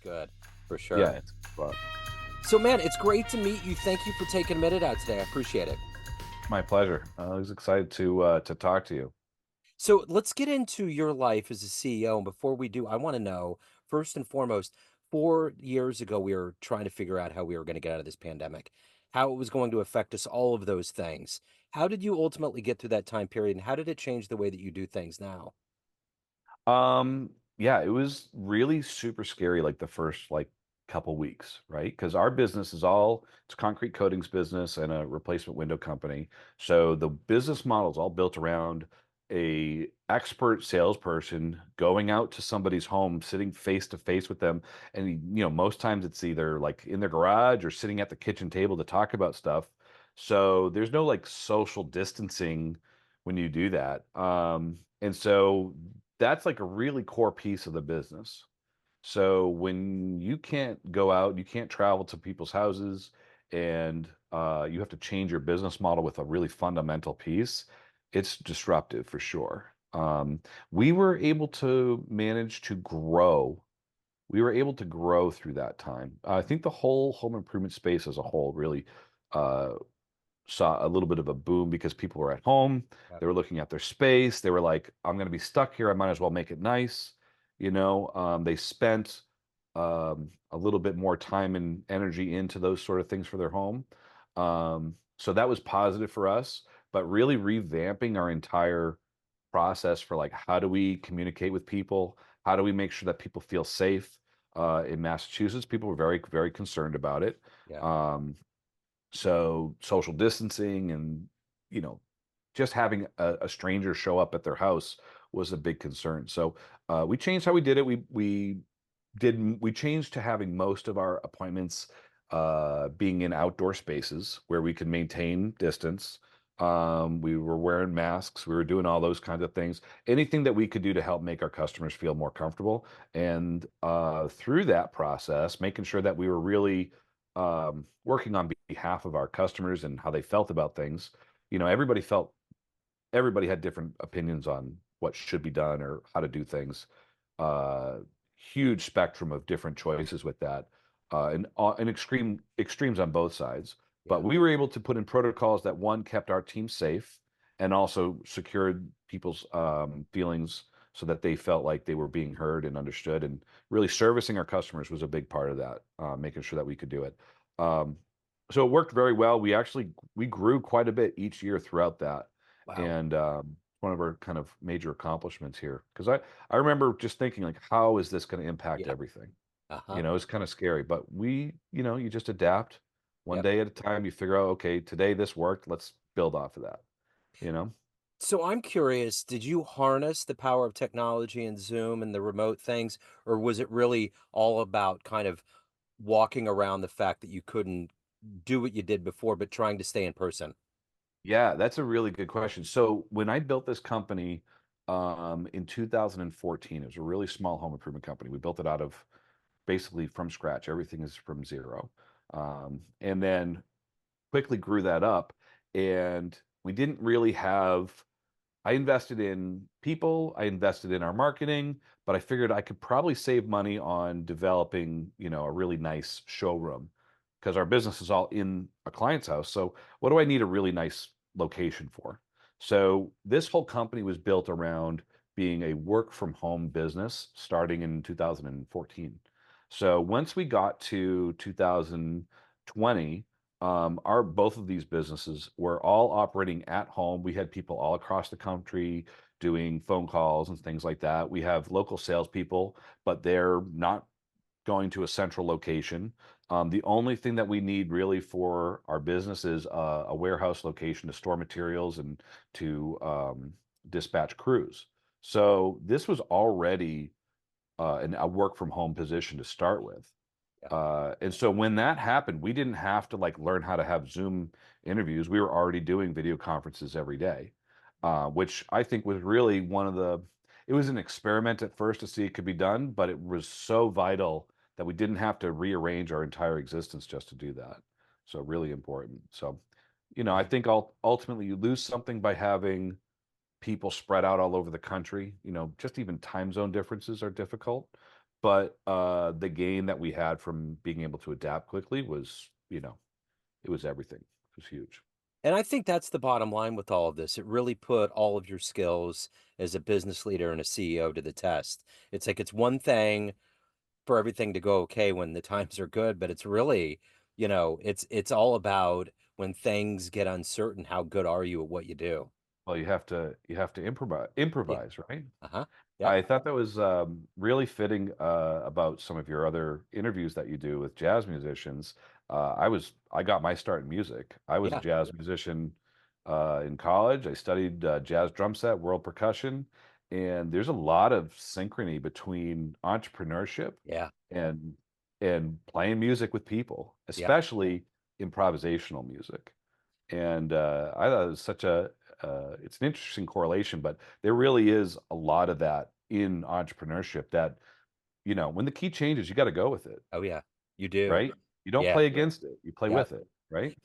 good for Yeah, sure. it's fun. So, man, it's great to meet you. Thank you for taking a minute out today. I appreciate it. My pleasure. I was excited to talk to you. So, let's get into your life as a CEO. And before we do, I want to know first and foremost, 4 years ago, we were trying to figure out how we were going to get out of this pandemic, how it was going to affect us, all of those things. How did you ultimately get through that time period? And how did it change the way that you do things now? Yeah, it was really super scary like the first like couple weeks, right? Because our business is all it's a concrete coatings business and a replacement window company. So the business model is all built around a expert salesperson going out to somebody's home, sitting face to face with them. And most times it's either like in their garage or sitting at the kitchen table to talk about stuff. So there's no like social distancing when you do that. And so that's like a really core piece of the business. So when you can't go out, you can't travel to people's houses, and you have to change your business model with a really fundamental piece, it's disruptive for sure. We were able to manage to grow. We were able to grow through that time. I think the whole home improvement space as a whole really uh, saw a little bit of a boom because people were at home. Yep. They were looking at their space. They were like, I'm going to be stuck here. I might as well make it nice. They spent a little bit more time and energy into those sort of things for their home. So that was positive for us, but really revamping our entire process for like, how do we communicate with people? How do we make sure that people feel safe? In Massachusetts, people were very, very concerned about it. Yeah. Um, so social distancing and, you know, just having a stranger show up at their house was a big concern. So we changed how we did it. We changed to having most of our appointments being in outdoor spaces where we could maintain distance. We were wearing masks. We were doing all those kinds of things. Anything that we could do to help make our customers feel more comfortable. And through that process, making sure that we were really working on behalf of our customers and how they felt about things. Everybody had different opinions on what should be done or how to do things. Uh, Huge spectrum of different choices with that, and extremes on both sides. But Yeah. we were able to put in protocols that one kept our team safe and also secured people's feelings so that they felt like they were being heard and understood. And really servicing our customers was a big part of that, making sure that we could do it. Um, so it worked very well. We grew quite a bit each year throughout that, Wow. and one of our kind of major accomplishments here. Because I remember just thinking like, how is this going to impact Yeah. everything? Uh-huh. It's kind of scary, but you just adapt one Yep. day at a time. You figure out, okay, today this worked. Let's build off of that, you know? So I'm curious, did you harness the power of technology and Zoom and the remote things, or was it really all about kind of walking around the fact that you couldn't do what you did before, but trying to stay in person? Yeah, that's a really good question. So when I built this company in 2014, it was a really small home improvement company. We built it out of basically from scratch. Everything is from zero. And then quickly grew that up. And we didn't really have I invested in people, I invested in our marketing, but I figured I could probably save money on developing, a really nice showroom because our business is all in a client's house. So what do I need a really nice location for? So this whole company was built around being a work from home business starting in 2014. So once we got to 2020, our both of these businesses were all operating at home. We had people all across the country doing phone calls and things like that. We have local salespeople, but they're not going to a central location. The only thing that we need really for our business is a warehouse location to store materials and to dispatch crews. So this was already a work from home position to start with. Yeah. And so when that happened, we didn't have to like learn how to have Zoom interviews. We were already doing video conferences every day, which I think was really it was an experiment at first to see it could be done, but it was so vital that we didn't have to rearrange our entire existence just to do that. So really important. So, I Yeah. think ultimately you lose something by having people spread out all over the country. Just even time zone differences are difficult. but the gain that we had from being able to adapt quickly was, it was everything. It was huge. And I think that's the bottom line with all of this. It really put all of your skills as a business leader and a CEO to the test. It's like it's one thing for everything to go okay when the times are good, but it's really, it's all about when things get uncertain, how good are you at what you do? Well, you have to improvise, Yeah. right? Uh-huh. Yep. I thought that was really fitting about some of your other interviews that you do with jazz musicians. I got my start in music. I was a Yeah. jazz musician in college. I studied jazz drum set, world percussion, and there's a lot of synchrony between entrepreneurship Yeah. and playing music with people, Yeah. especially improvisational music. And I thought it was such a it's an interesting correlation, but there really is a lot of that in entrepreneurship that, when the key changes, you got to go with it, Oh yeah. You do. right? You don't Yeah. play against it, you play Yeah. with it, right?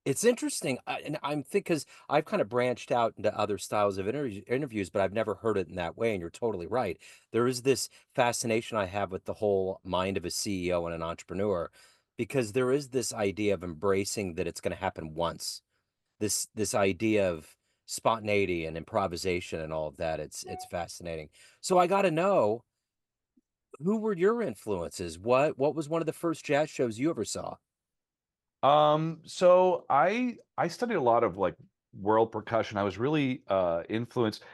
It's interesting, and I'm think because I've kind of branched out into other styles of interviews, but I've never heard it in that way. And you're totally right. There is this fascination I have with the whole mind of a CEO and an entrepreneur, because there is this idea of embracing that it's going to happen once. This idea of spontaneity and improvisation and all of that. It's fascinating. So I got to know, who were your influences? What was one of the first jazz shows you ever saw? So I studied a lot of like world percussion. I was really influenced.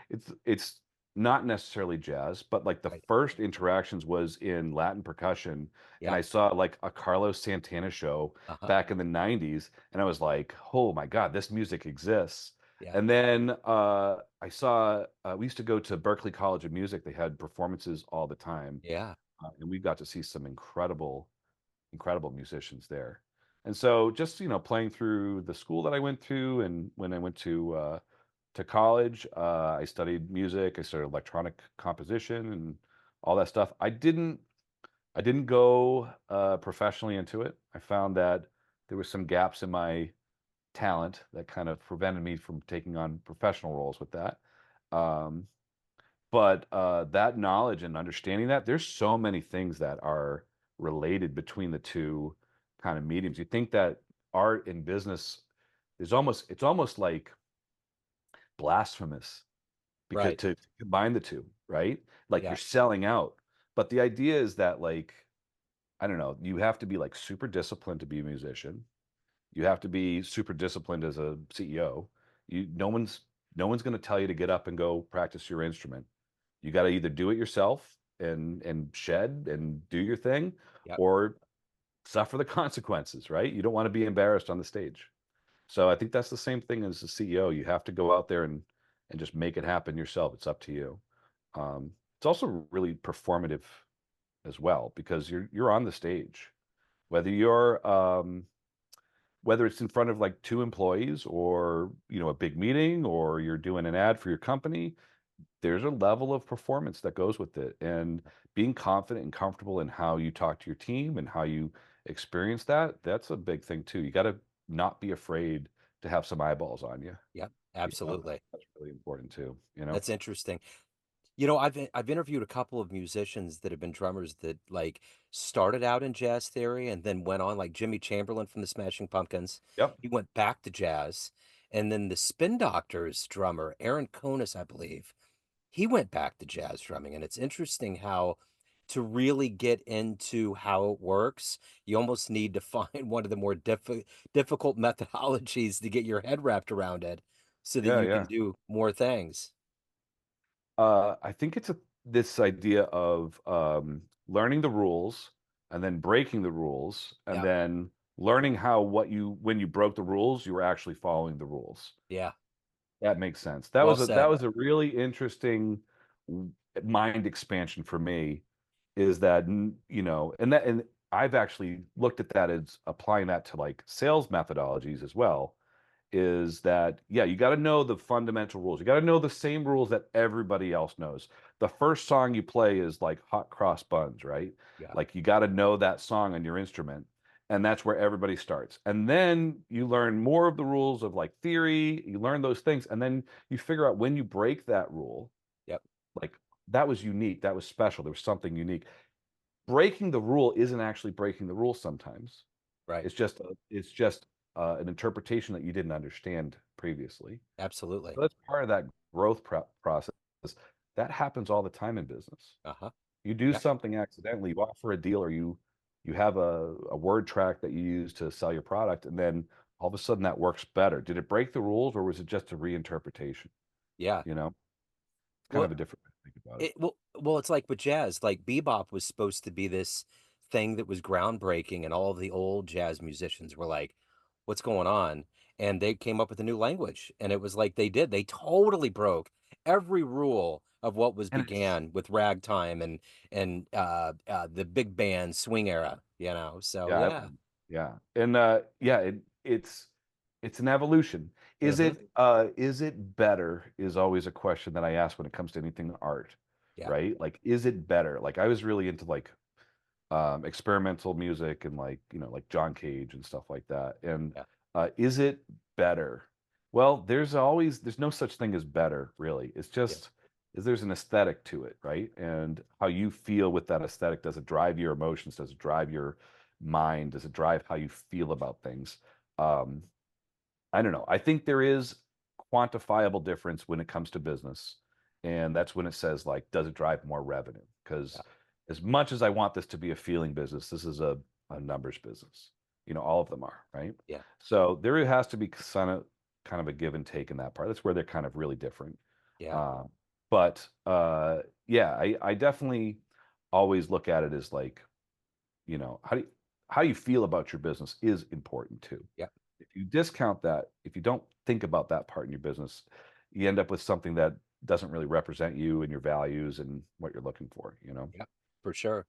It's not necessarily jazz, but like the Right. first interactions was in Latin percussion, and Yep. I saw like a Carlos Santana show Uh-huh. back in the 90s, and I was like, "Oh my God, this music exists." Yeah. And then I saw we used to go to Berklee College of Music. They had performances all the time, Yeah. and we got to see some incredible musicians there. And so just, playing through the school that I went to and when I went to college, I studied music, I studied electronic composition and all that stuff. I didn't go professionally into it. I found that there were some gaps in my talent that kind of prevented me from taking on professional roles with that. Um, but, that knowledge and understanding that, there's so many things that are related between the 2 kind of mediums. You think that art and business it's almost like blasphemous because Right. to combine the 2, right? Like, you're Yeah. selling out. But the idea is that, like, I don't know, you have to be, like, super disciplined to be a musician. You have to be super disciplined as a CEO. You no one's gonna tell you to get up and go practice your instrument. You gotta either do it yourself and shed and do your thing, Yep. or suffer the consequences, right? You don't wanna be embarrassed on the stage. So I think that's the same thing as a CEO. You have to go out there and just make it happen yourself. It's up to you. It's also really performative as well because you're on the stage. Whether you're whether it's in front of like 2 employees or, a big meeting or you're doing an ad for your company, there's a level of performance that goes with it, and being confident and comfortable in how you talk to your team and how you experience that, that's a big thing too. You gotta not be afraid to have some eyeballs on you. Yep. Absolutely. That's really important too. That's interesting. I've interviewed a couple of musicians that have been drummers that like started out in jazz theory and then went on, like Jimmy Chamberlain from the Smashing Pumpkins. Yep. He went back to jazz. And then the Spin Doctors drummer, Aaron Konis, I believe, he went back to jazz drumming. And it's interesting how to really get into how it works, you almost need to find one of the more difficult methodologies to get your head wrapped around it so that Yeah, you can yeah. do more things. I think it's this idea of, learning the rules and then breaking the rules and Yeah. then learning how what you when you broke the rules, you were actually following the rules. Yeah. That makes sense. Well That said. was a really interesting mind expansion for me, is that, and I've actually looked at that as applying that to like sales methodologies as well, is that, yeah, you got to know the fundamental rules. You got to know the same rules that everybody else knows. The first song you play is like Hot Cross Buns, right? Yeah. Like you got to know that song on your instrument. And that's where everybody starts. And then you learn more of the rules of like theory, you learn those things, and then you figure out when you break that rule, Yep. like that was unique, that was special, there was something unique. breaking the rule isn't actually breaking the rule sometimes. Right. It's just an interpretation that you didn't understand previously. Absolutely. So that's part of that growth process. That happens all the time in business. Uh-huh. You do Yeah. something accidentally, you offer a deal, or you have a word track that you use to sell your product, and then all of a sudden that works better. Did it break the rules, or was it just a reinterpretation? Yeah. You know, it's kind of Well, a different way to think about it. well, it's like with jazz, like bebop was supposed to be this thing that was groundbreaking, and all of the old jazz musicians were like, "What's going on?" And they came up with a new language, and it was like they totally broke every rule of what was And it's began with ragtime and the big band swing era, So Yeah, yeah. yeah. And yeah, it's an evolution. Hmm. Is it better is always a question that I ask when it comes to anything art, Yeah. right? Like, is it better? Like I was really into like experimental music and like, like John Cage and stuff like that. And Yeah. is it better? Well, there's no such thing as better, really. It's Yeah. just is there's an aesthetic to it, right? And how you feel with that aesthetic, does it drive your emotions? Does it drive your mind? Does it drive how you feel about things? Um, I don't know. I think there is quantifiable difference when it comes to business. And that's when it says, like, does it drive more revenue? Yeah. Because as much as I want this to be a feeling business, this is a numbers business. All of them are, right? Yeah. So there has to be kind of a give and take in that part. That's where they're kind of really different. Yeah. Uh, but yeah, I definitely always look at it as like, how you feel about your business is important too. Yeah. If you discount that, if you don't think about that part in your business, you end up with something that doesn't really represent you and your values and what you're looking for. Yeah. For sure.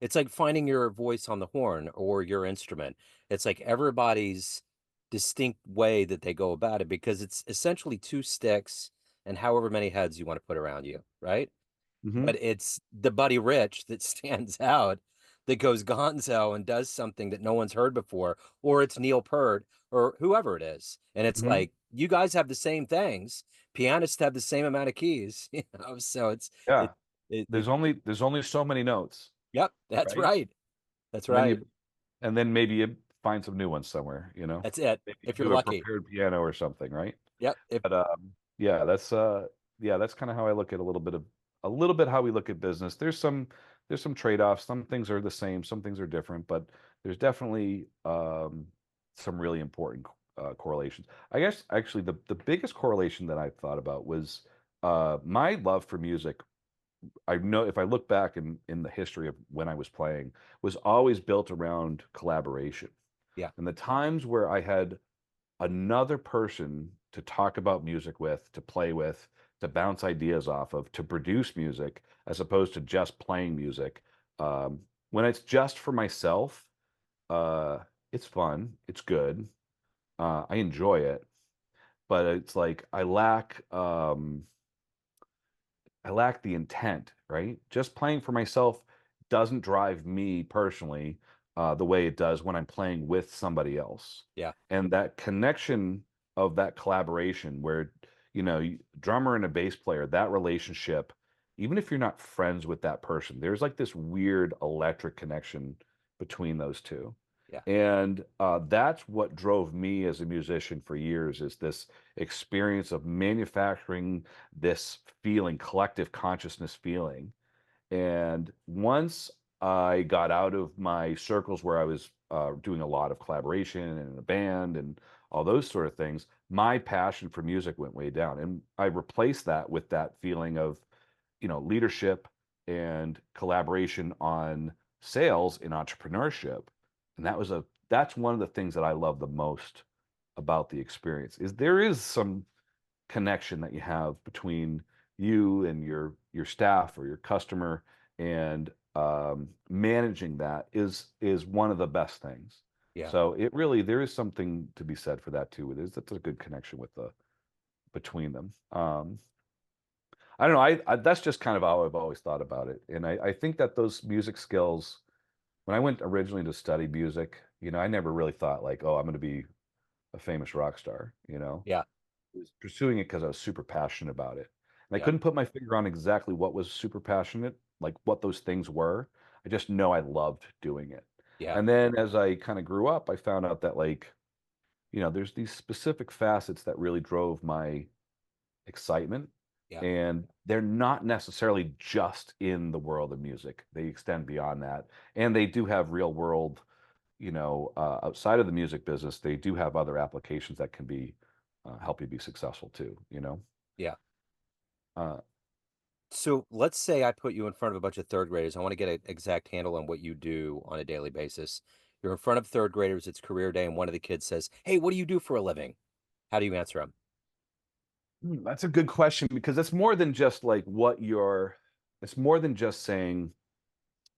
It's like finding your voice on the horn or your instrument. It's like everybody's distinct way that they go about it because it's essentially two sticks and however many heads you want to put around you, right? Hmm. But it's the Buddy Rich that stands out that goes gonzo and does something that no one's heard before, or it's Neil Peart or whoever it is. And it's Hmm. like you guys have the same things. Pianists have the same amount of keys, so it Yeah. it, There's it only there's only so many notes, yep, that's right? right. That's And then right. you and then maybe you find some new ones somewhere. That's it. Maybe you If you're do a lucky. prepared piano or something, right? Yep. If But yeah, that's kind of how I look at a little bit how we look at business. There's some trade-offs. Some things are the same, some things are different, but there's definitely some really important correlations. I guess actually the biggest correlation that I thought about was my love for music. I know if I look back in the history of when I was playing, was always built around collaboration. yeah, And the times where I had another person to talk about music with, to play with, to bounce ideas off of, to produce music, as opposed to just playing music. When it's just for myself, uh, it's fun, it's good, I enjoy it, but it's like I lack the intent, right? Just playing for myself doesn't drive me personally the way it does when I'm playing with somebody else. yeah, And that connection of that collaboration where, drummer and a bass player, that relationship, even if you're not friends with that person, there's like this weird electric connection between those two. yeah, And that's what drove me as a musician for years is this experience of manufacturing this feeling, collective consciousness feeling. And once I got out of my circles where I was doing a lot of collaboration and in a band and all those sort of things, my passion for music went way down. And I replaced that with that feeling of, leadership and collaboration on sales and entrepreneurship. And that's one of the things that I love the most about the experience is there is some connection that you have between you and your staff or your customer and managing that is one of the best things. yeah, So there is something to be said for that too. That's a good connection with the between them. I don't know. That's just kind of how I've always thought about it, and I think that those music skills. When I went originally to study music, I never really thought like, oh, I'm going to be a famous rock star. yeah, Was pursuing it because I was super passionate about it. And I yeah, couldn't put my finger on exactly what was super passionate, like what those things were. I just know I loved doing it. Yeah. And then as I kind of grew up, I found out that like, there's these specific facets that really drove my excitement. Yeah. And they're not necessarily just in the world of music. They extend beyond that. And they do have real world, outside of the music business, they do have other applications that can be help you be successful too. Yeah. Uh, So let's say I put you in front of a bunch of third graders. I want to get an exact handle on what you do on a daily basis. You're in front of third graders, it's career day, and one of the kids says, "Hey, what do you do for a living?" How do you answer them? that's a good question because it's more than just like it's more than just saying,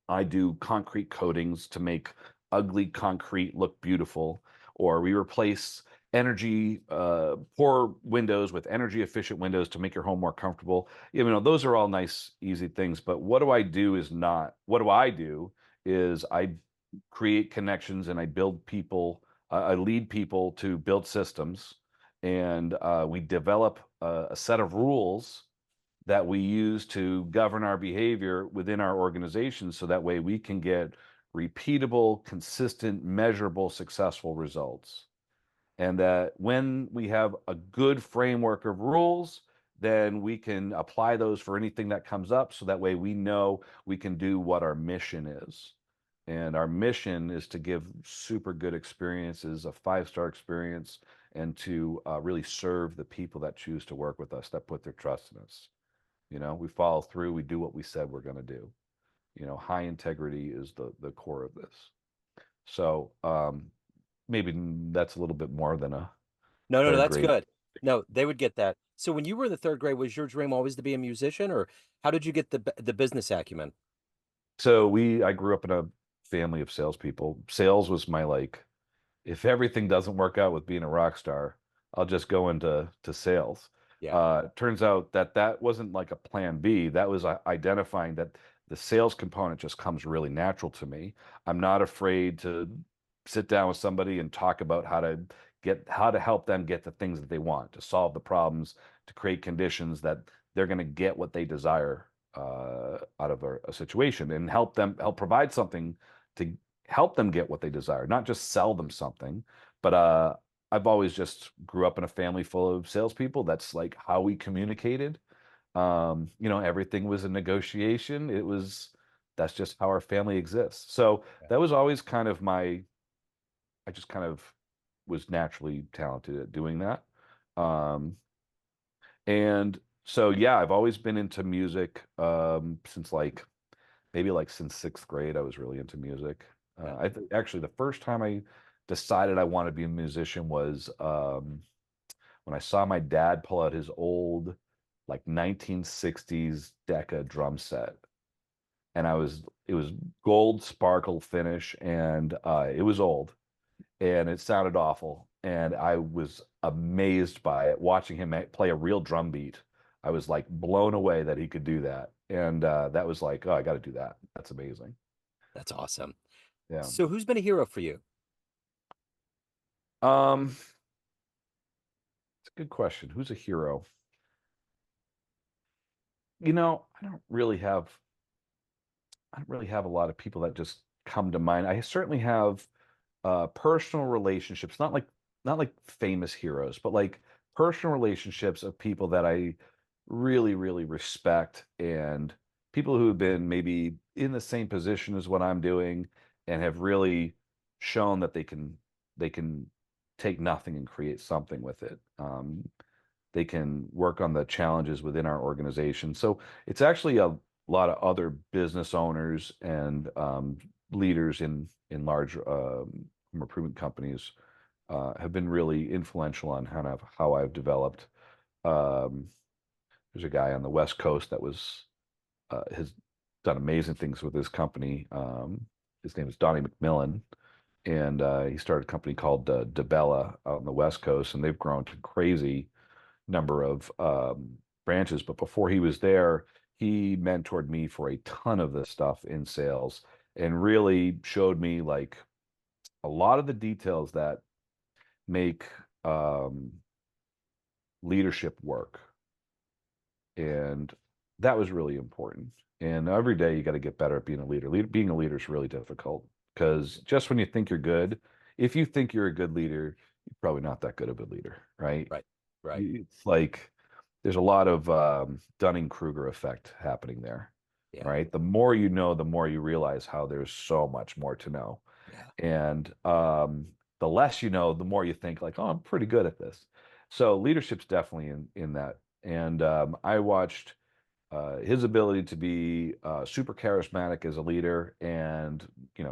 I do concrete coatings to make ugly concrete look beautiful, or we replace energy poor windows with energy efficient windows to make your home more comfortable. Those are all nice, easy things. But what do I do is not what do I do is I create connections and I build people, I lead people to build systems, and we develop a set of rules that we use to govern our behavior within our organization so that way we can get repeatable, consistent, measurable, successful results. And that when we have a good framework of rules, then we can apply those for anything that comes up so that way we know we can do what our mission is. And our mission is to give super good experiences, a five-star experience, and to really serve the people that choose to work with us, that put their trust in us. We follow through, we do what we said we're going to do. High integrity is the core of this. So maybe that's a little bit more than a No, no, no, third that's grade. good. No, they would get that. So when you were in the third grade, was your dream always to be a musician, or how did you get the business acumen? So I grew up in a family of salespeople. Sales was my like, if everything doesn't work out with being a rock star, I'll just go into sales. Yeah, Turns out that that wasn't like a plan B. That was identifying that the sales component just comes really natural to me. I'm not afraid to sit down with somebody and talk about how to help them get the things that they want, to solve the problems, to create conditions that they're going to get what they desire out of a situation, and help provide something to help them get what they desire, not just sell them something. But I've always just grew up in a family full of salespeople. That's like how we communicated. Everything was a negotiation. That's just how our family exists. So yeah, that was always kind of I just kind of was naturally talented at doing that. Um, and so, yeah, I've always been into music since like maybe like since sixth grade. I was really into music. yeah. I think actually the first time I decided I wanted to be a musician was when I saw my dad pull out his old like 1960s Decca drum set, and it was gold sparkle finish, and it was old and it sounded awful, and I was amazed by it. Watching him play a real drum beat, I was like blown away that he could do that, and that was like, oh, I got to do that. That's amazing. That's awesome. Yeah. So who's been a hero for you? It's a good question. Who's a hero? I don't really have a lot of people that just come to mind. I certainly have personal relationships, not like famous heroes, but like personal relationships of people that I really, really respect, and people who have been maybe in the same position as what I'm doing and have really shown that they can take nothing and create something with it. They can work on the challenges within our organization. So it's actually a lot of other business owners and leaders in large home improvement companies have been really influential on kind of how I've developed. Um, there's a guy on the West Coast that has done amazing things with his company. His name is Donnie McMillan, and he started a company called DeBella out on the West Coast, and they've grown to crazy number of branches. But before he was there, he mentored me for a ton of this stuff in sales and really showed me like a lot of the details that make leadership work. And that was really important. And every day you got to get better at being a leader. Being a leader is really difficult because just when you think you're good, if you think you're a good leader, you're probably not that good of a leader, right? Right. Right. It's like there's a lot of Dunning-Kruger effect happening there, Yeah. right? The more you know, the more you realize how there's so much more to know. Yeah. And the less you know, the more you think like, oh, I'm pretty good at this. So leadership's definitely in that. And I watched his ability to be super charismatic as a leader and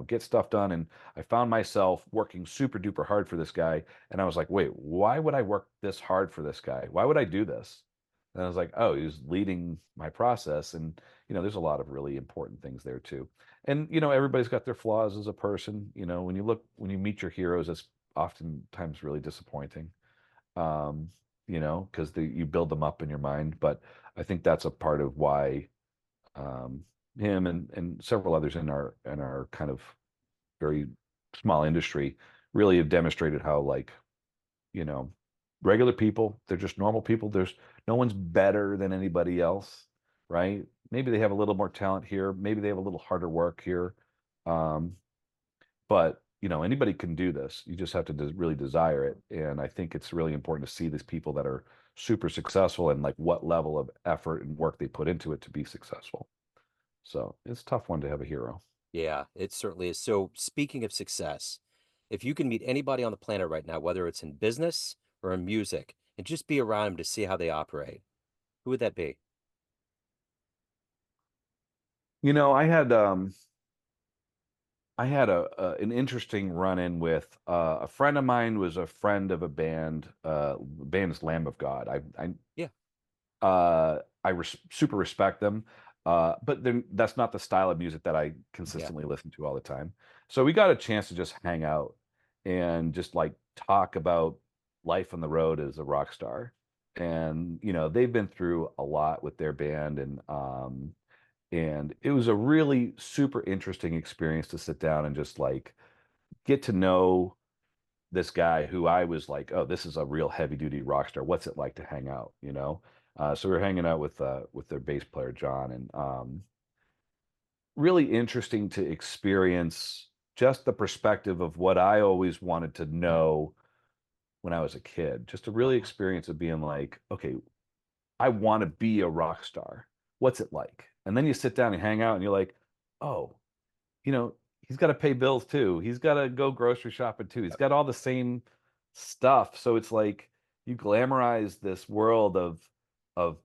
get stuff done. And I found myself working super duper hard for this guy, and I was like, wait, why would I work this hard for this guy? Why would I do this? And I was like, oh, he's leading my process. And there's a lot of really important things there too. And everybody's got their flaws as a person. When you meet your heroes, it's oftentimes really disappointing, um, because you build them up in your mind. But I think that's a part of why um, him and several others in our kind of very small industry really have demonstrated how, like, you know regular people, they're just normal people. There's no one's better than anybody else, right? Maybe they have a little more talent here, maybe they have a little harder work here, um, but anybody can do this. You just have to really desire it. And I think it's really important to see these people that are super successful and like what level of effort and work they put into it to be successful. So it's a tough one to have a hero. Yeah, it certainly is. So, speaking of success, if you can meet anybody on the planet right now, whether it's in business or in music, and just be around them to see how they operate, who would that be? I had an interesting run-in with a friend of mine was a friend of a band. The band is Lamb of God. Yeah, Super respect them, but then that's not the style of music that I yeah, consistently listen to all the time. So we got a chance to just hang out and just like talk about life on the road as a rock star. And they've been through a lot with their band, and it was a really super interesting experience to sit down and just like get to know this guy who I was like, oh, this is a real heavy duty rock star. What's it like to hang out? So we were hanging out with their bass player John, and really interesting to experience just the perspective of what I always wanted to know when I was a kid. Just to really uh-huh, experience of being like, okay, I want to be a rock star. What's it like? And then you sit down and hang out, and you're like, oh, he's got to pay bills too. He's got to go grocery shopping too. He's yep, got all the same stuff. So it's like you glamorize this world of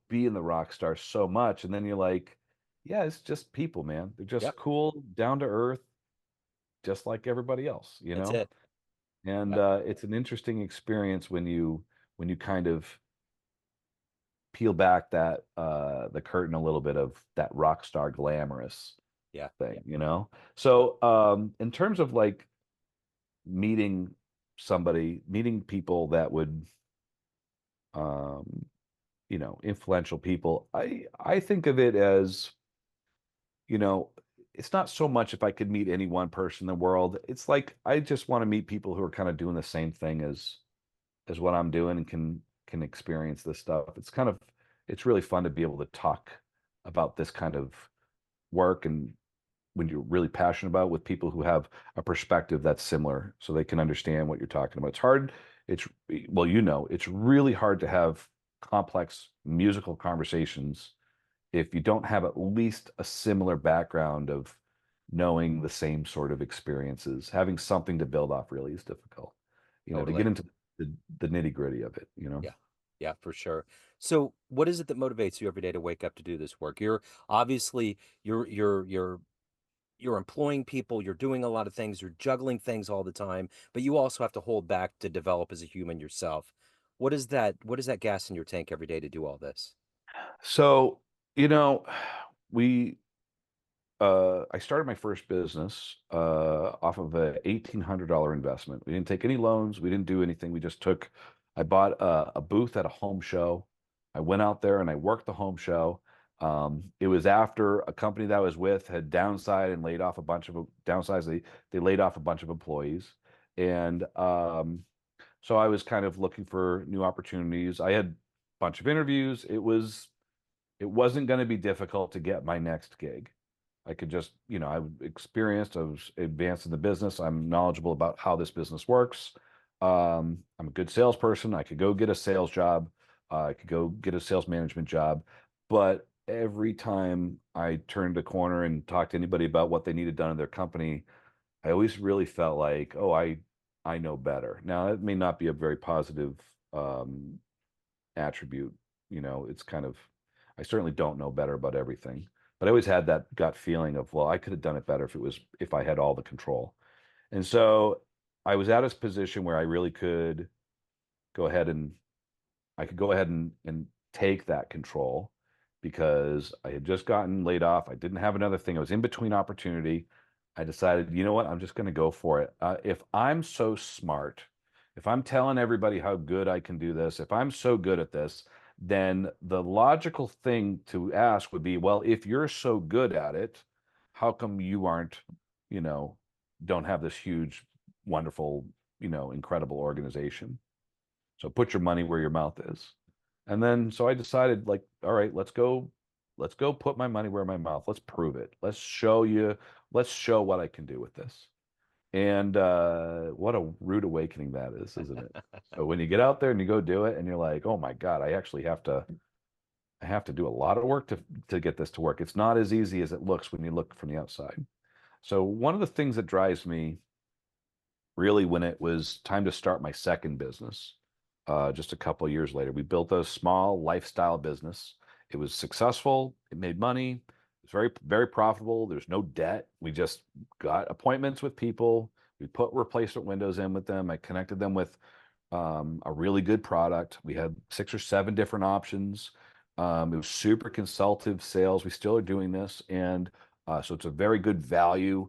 being the rock star so much, and then you're like, yeah, it's just people, man. They're just yep, cool, down to earth, just like everybody else, that's it. And Yep, it's an interesting experience when you kind of peel back that the curtain a little bit of that rock star glamorous yeah, thing, yep, So in terms of like meeting people that would um influential people, I think of it as, you know it's not so much if I could meet any one person in the world. It's like I just want to meet people who are kind of doing the same thing as what I'm doing and can experience this stuff. It's really fun to be able to talk about this kind of work, and when you're really passionate about, with people who have a perspective that's similar so they can understand what you're talking about. It's hard. It's well, it's really hard to have complex musical conversations if you don't have at least a similar background of knowing the same sort of experiences. Having something to build off really is difficult, to get totally. into the nitty-gritty of it. Yeah. Yeah, for sure. So, what is it that motivates you every day to wake up to do this work? You're obviously you're employing people, you're doing a lot of things, you're juggling things all the time, but you also have to hold back to develop as a human yourself. What is that gas in your tank every day to do all this? So, you know, we I started my first business off of a $1,800 investment. We didn't take any loans. We didn't do anything. I bought a booth at a home show. I went out there and I worked the home show. It was after a company that I was with had downsized and laid off a bunch of downsized. They laid off a bunch of employees, and so I was kind of looking for new opportunities. I had a bunch of interviews. It was It wasn't going to be difficult to get my next gig. I could just, I'm experienced, I was advanced in the business. I'm knowledgeable about how this business works. I'm a good salesperson. I could go get a sales job. I could go get a sales management job. But every time I turned a corner and talked to anybody about what they needed done in their company, I always really felt like, oh, I know better. Now, it may not be a very positive um, attribute. It's kind of, I certainly don't know better about everything, but I always had that gut feeling of, well, I could have done it better if I had all the control. And so I was at a position where I really could go ahead and I could go ahead and take that control because I had just gotten laid off. I didn't have another thing. I was in between opportunity. I decided, you know what? I'm just going to go for it. If I'm so smart, if I'm telling everybody how good I can do this, if I'm so good at this, then the logical thing to ask would be, well, if you're so good at it, how come you aren't, you know, don't have this huge, wonderful, incredible organization? So put your money where your mouth is. And then so I decided like, all right, let's go put my money where my mouth. Let's prove it. Let's show what I can do with this. And what a rude awakening that is, isn't it? So when you get out there and you go do it and you're like, oh my God, I have to do a lot of work to get this to work. It's not as easy as it looks when you look from the outside. So one of the things that drives me really when it was time to start my second business, just a couple of years later. We built a small lifestyle business. It was successful. It made money. It was very, very profitable. There's no debt. We just got appointments with people. We put replacement windows in with them. I connected them with a really good product. We had 6 or 7 different options. It was super consultative sales. We still are doing this, and so it's a very good value.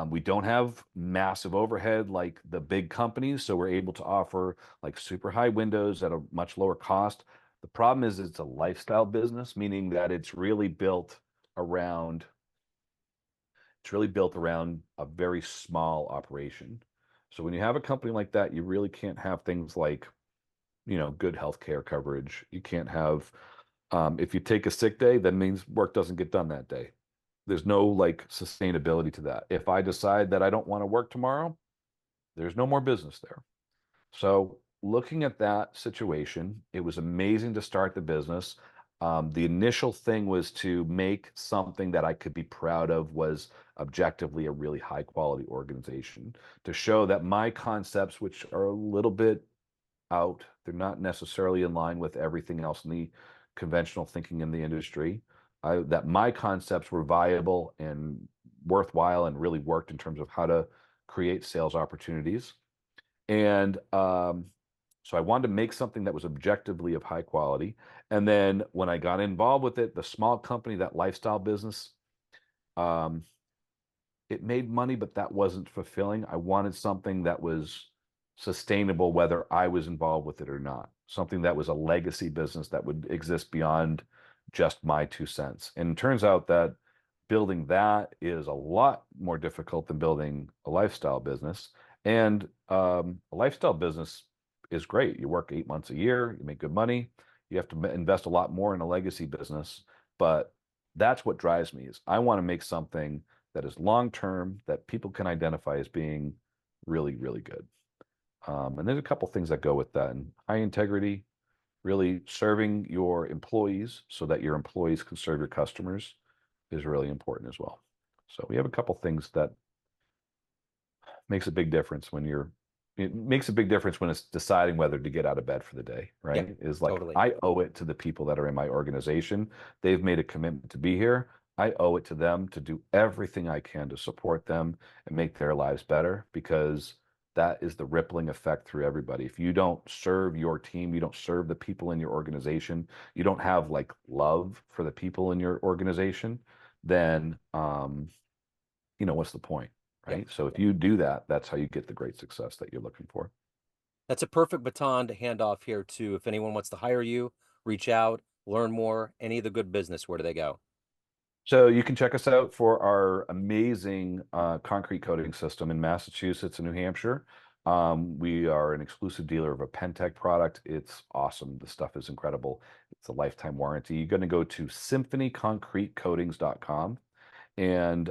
We don't have massive overhead like the big companies, so we're able to offer like super high windows at a much lower cost. The problem is it's a lifestyle business, meaning that around it's really built around a very small operation. So when you have a company like that, you really can't have things like, good healthcare coverage. You can't have, if you take a sick day, that means work doesn't get done that day. There's no like sustainability to that. If I decide that I don't want to work tomorrow, there's no more business there. So looking at that situation, it was amazing to start the business. The initial thing was to make something that I could be proud of was objectively a really high quality organization to show that my concepts, which are a little bit out, they're not necessarily in line with everything else in the conventional thinking in the industry, that my concepts were viable and worthwhile and really worked in terms of how to create sales opportunities. And so I wanted to make something that was objectively of high quality. And then when I got involved with it, the small company, that lifestyle business, um, it made money, but that wasn't fulfilling. I wanted something that was sustainable, whether I was involved with it or not. Something that was a legacy business that would exist beyond just my 2 cents. And it turns out that building that is a lot more difficult than building a lifestyle business. And a lifestyle business is great. You work 8 months a year, you make good money. You have to invest a lot more in a legacy business, but that's what drives me is I want to make something that is long term that people can identify as being really, really good. And there's a couple things that go with that. And high integrity, really serving your employees so that your employees can serve your customers is really important as well. So we have a couple things that makes a big difference it makes a big difference when it's deciding whether to get out of bed for the day, Yeah, right? Is like totally. I owe it to the people that are in my organization. They've made a commitment to be here. I owe it to them to do everything I can to support them and make their lives better because that is the rippling effect through everybody. If you don't serve your team, you don't serve the people in your organization, you don't have like love for the people in your organization, then what's the point? Yeah. Right. So if you do that, that's how you get the great success that you're looking for. That's a perfect baton to hand off here to if anyone wants to hire you, reach out, learn more, any of the good business, where do they go? So you can check us out for our amazing concrete coating system in Massachusetts and New Hampshire. We are an exclusive dealer of a Pentec product. It's awesome. The stuff is incredible. It's a lifetime warranty. You're going to go to symphonyconcretecoatings.com. And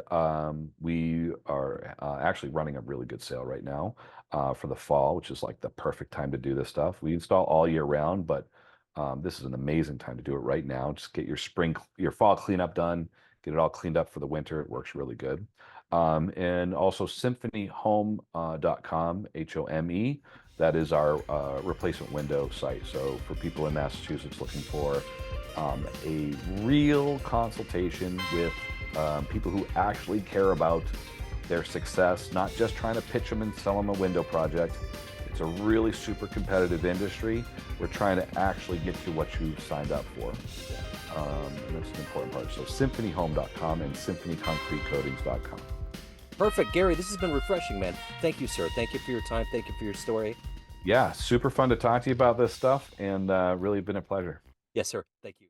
we are actually running a really good sale right now for the fall, which is like the perfect time to do this stuff. We install all year round, but this is an amazing time to do it right now. Just get your fall cleanup done, get it all cleaned up for the winter. It works really good. And also symphonyhome.com, HOME. That is our replacement window site. So for people in Massachusetts looking for a real consultation with people who actually care about their success, not just trying to pitch them and sell them a window project. It's a really super competitive industry. We're trying to actually get you what you signed up for. And that's an important part. So symphonyhome.com and symphonyconcretecoatings.com. Perfect. Gary, this has been refreshing, man. Thank you, sir. Thank you for your time. Thank you for your story. Yeah, super fun to talk to you about this stuff and really been a pleasure. Yes, sir. Thank you.